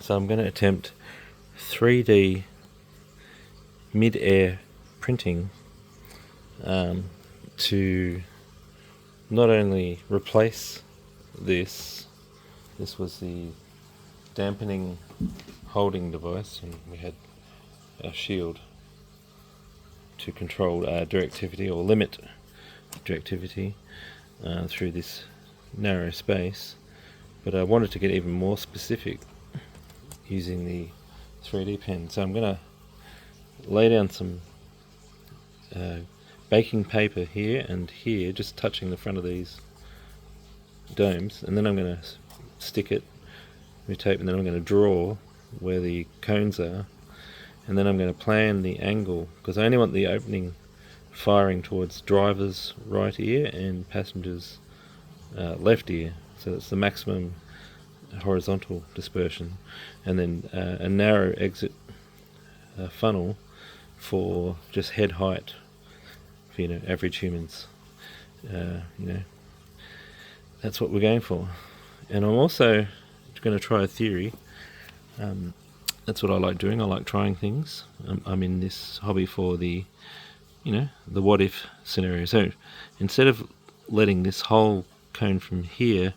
So I'm going to attempt 3D mid-air printing to not only replace this was the dampening holding device, and we had a shield to control directivity or limit directivity through this narrow space, but I wanted to get even more specific using the 3D pen. So I'm going to lay down some baking paper here and here, just touching the front of these domes, and then I'm going to stick it with tape, and then I'm going to draw where the cones are, and then I'm going to plan the angle, because I only want the opening firing towards driver's right ear and passenger's left ear, so that's the maximum horizontal dispersion, and then a narrow exit funnel for just head height for average humans. That's what we're going for. And I'm also going to try a theory. That's what I like doing. I like trying things. I'm in this hobby for the what if scenario. So instead of letting this whole cone from here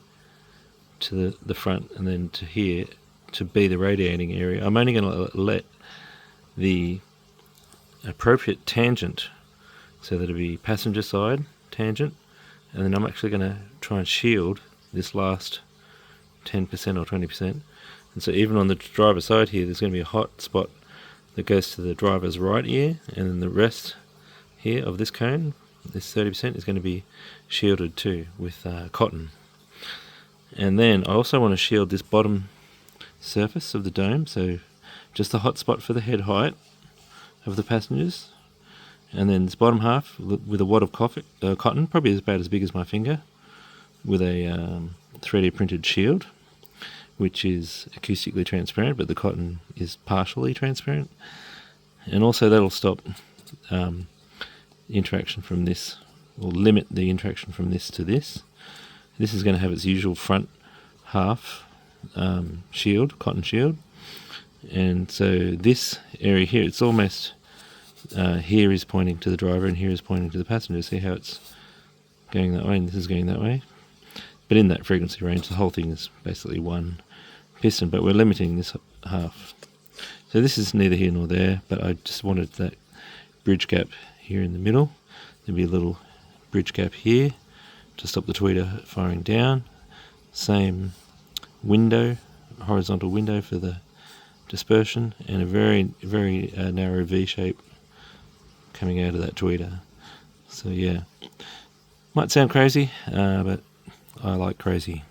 to the front and then to here to be the radiating area, I'm only going to let the appropriate tangent, so that it'll be passenger side tangent, and then I'm actually going to try and shield this last 10% or 20%. And so even on the driver's side here, there's going to be a hot spot that goes to the driver's right ear, and then the rest here of this cone, this 30%, is going to be shielded too with cotton. And then I also want to shield this bottom surface of the dome, so just the hot spot for the head height of the passengers, and then this bottom half with a wad of cotton, probably about as big as my finger, with a 3D printed shield, which is acoustically transparent, but the cotton is partially transparent. And also that'll stop interaction from this, or limit the interaction from this to this. This is going to have its usual front half shield, cotton shield, and so this area here, it's almost here is pointing to the driver and here is pointing to the passenger. See how it's going that way and this is going that way? But in that frequency range, the whole thing is basically one piston, but we're limiting this half. So this is neither here nor there, but I just wanted that bridge gap here in the middle. There'll be a little bridge gap here to stop the tweeter firing down. Same window, horizontal window for the dispersion, and a very, very narrow V shape coming out of that tweeter. So yeah, might sound crazy, but I like crazy.